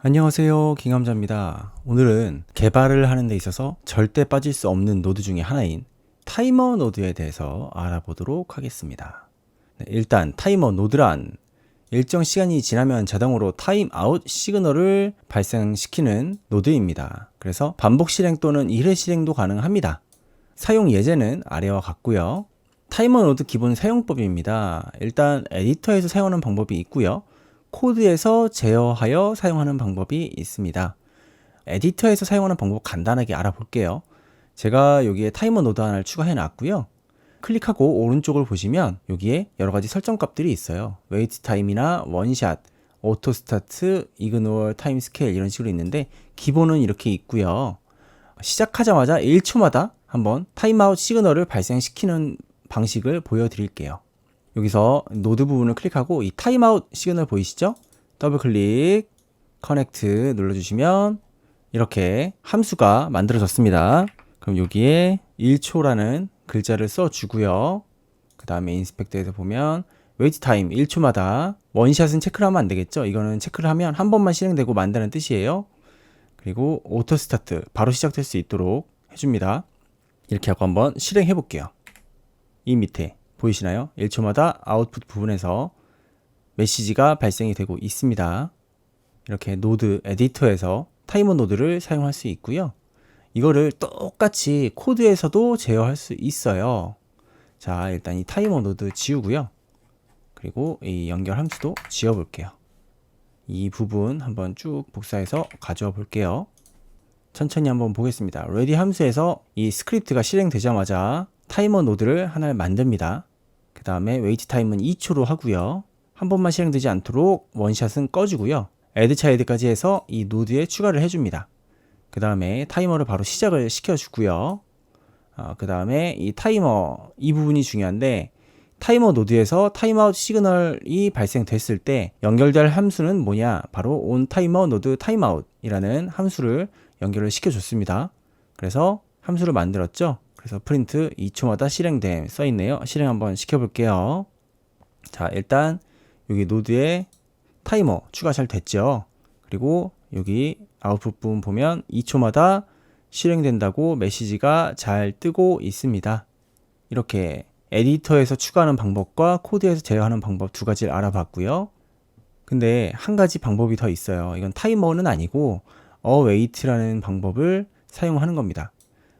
안녕하세요, 김감자입니다. 오늘은 개발을 하는 데 있어서 절대 빠질 수 없는 노드 중에 하나인 타이머 노드에 대해서 알아보도록 하겠습니다. 일단 타이머 노드란 일정 시간이 지나면 자동으로 타임아웃 시그널을 발생시키는 노드입니다. 그래서 반복 실행 또는 1회 실행도 가능합니다. 사용 예제는 아래와 같고요. 타이머 노드 기본 사용법입니다. 일단 에디터에서 사용하는 방법이 있고요. 코드에서 제어하여 사용하는 방법이 있습니다. 에디터에서 사용하는 방법 간단하게 알아볼게요. 제가 여기에 타이머 노드 하나를 추가해 놨고요. 클릭하고 오른쪽을 보시면 여기에 여러가지 설정 값들이 있어요. 웨이트 타임이나 원샷, 오토 스타트, 이그노어, 타임 스케일 이런 식으로 있는데 기본은 이렇게 있고요. 시작하자마자 1초마다 한번 타임아웃 시그널을 발생시키는 방식을 보여드릴게요. 여기서 노드 부분을 클릭하고 이 타임아웃 시그널 보이시죠? 더블 클릭, 커넥트 눌러주시면 이렇게 함수가 만들어졌습니다. 그럼 여기에 1초라는 글자를 써주고요. 그 다음에 인스펙트에서 보면 웨이트 타임 1초마다 원샷은 체크를 하면 안 되겠죠? 이거는 체크를 하면 한 번만 실행되고 만다는 뜻이에요. 그리고 오토 스타트 바로 시작될 수 있도록 해줍니다. 이렇게 하고 한번 실행해 볼게요. 이 밑에 보이시나요? 1초마다 아웃풋 부분에서 메시지가 발생이 되고 있습니다. 이렇게 노드 에디터에서 타이머 노드를 사용할 수 있고요. 이거를 똑같이 코드에서도 제어할 수 있어요. 자, 일단 이 타이머 노드 지우고요. 그리고 이 연결 함수도 지워 볼게요. 이 부분 한번 쭉 복사해서 가져와 볼게요. 천천히 한번 보겠습니다. ready 함수에서 이 스크립트가 실행되자마자 타이머 노드를 하나를 만듭니다. 그 다음에 웨이트 타임은 2초로 하고요. 한 번만 실행되지 않도록 원샷은 꺼주고요. add child까지 해서 이 노드에 추가를 해줍니다. 그 다음에 타이머를 바로 시작을 시켜주고요. 그 다음에 이 타이머 이 부분이 중요한데 타이머 노드에서 타임아웃 시그널이 발생됐을 때 연결될 함수는 뭐냐? 바로 onTimer node timeout 이라는 함수를 연결을 시켜줬습니다. 그래서 함수를 만들었죠. 그래서 프린트 2초마다 실행됨 써있네요. 실행 한번 시켜볼게요. 자, 일단 여기 노드에 타이머 추가 잘 됐죠. 그리고 여기 아웃풋 부분 보면 2초마다 실행된다고 메시지가 잘 뜨고 있습니다. 이렇게 에디터에서 추가하는 방법과 코드에서 제어하는 방법 두 가지를 알아봤고요. 근데 한 가지 방법이 더 있어요. 이건 타이머는 아니고 await라는 방법을 사용하는 겁니다.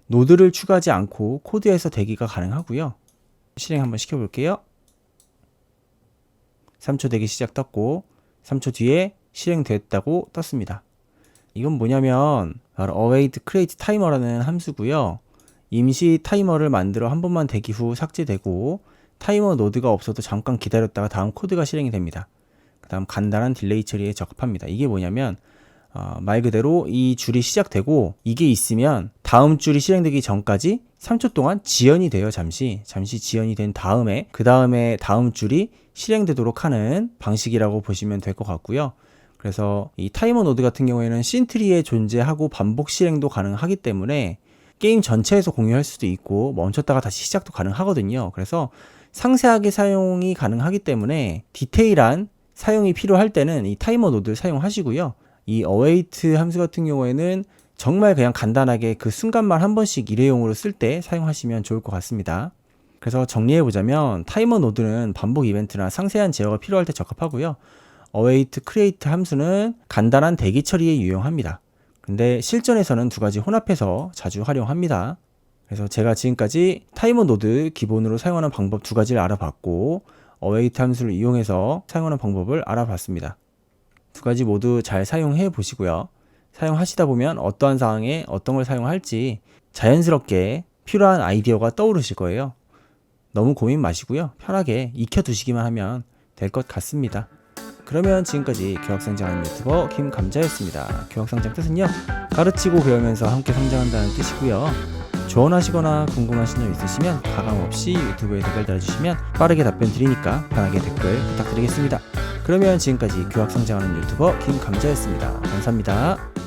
노드를 추가하지 않고 코드에서 대기가 가능하고요. 실행 한번 시켜볼게요. 3초 대기 시작 떴고 3초 뒤에 실행됐다고 떴습니다. 이건 뭐냐면 바로 await create timer라는 함수고요. 임시 타이머를 만들어 한 번만 대기 후 삭제되고 타이머 노드가 없어도 잠깐 기다렸다가 다음 코드가 실행이 됩니다. 그 다음 간단한 딜레이 처리에 적합합니다. 이게 뭐냐면 말 그대로 이 줄이 시작되고 이게 있으면 다음 줄이 실행되기 전까지 3초 동안 지연이 돼요. 잠시 지연이 된 다음에 그 다음에 다음 줄이 실행되도록 하는 방식이라고 보시면 될 것 같고요. 그래서 이 타이머 노드 같은 경우에는 씬트리에 존재하고 반복 실행도 가능하기 때문에 게임 전체에서 공유할 수도 있고 멈췄다가 다시 시작도 가능하거든요. 그래서 상세하게 사용이 가능하기 때문에 디테일한 사용이 필요할 때는 이 타이머 노드를 사용하시고요. 이 await 함수 같은 경우에는 정말 그냥 간단하게 그 순간만 한 번씩 일회용으로 쓸 때 사용하시면 좋을 것 같습니다. 그래서 정리해보자면 타이머 노드는 반복 이벤트나 상세한 제어가 필요할 때 적합하고요. await create 함수는 간단한 대기 처리에 유용합니다. 근데 실전에서는 두 가지 혼합해서 자주 활용합니다. 그래서 제가 지금까지 타이머 노드 기본으로 사용하는 방법 두 가지를 알아봤고 await 함수를 이용해서 사용하는 방법을 알아봤습니다. 두 가지 모두 잘 사용해 보시고요. 사용하시다 보면 어떠한 상황에 어떤 걸 사용할지 자연스럽게 필요한 아이디어가 떠오르실 거예요. 너무 고민 마시고요. 편하게 익혀두시기만 하면 될 것 같습니다. 그러면 지금까지 교학성장하는 유튜버 김감자였습니다. 교학성장 뜻은요, 가르치고 배우면서 함께 성장한다는 뜻이고요. 조언하시거나 궁금하신 점 있으시면 가감없이 유튜브에 댓글 달아주시면 빠르게 답변 드리니까 편하게 댓글 부탁드리겠습니다. 그러면 지금까지 교학성장하는 유튜버 김감자였습니다. 감사합니다.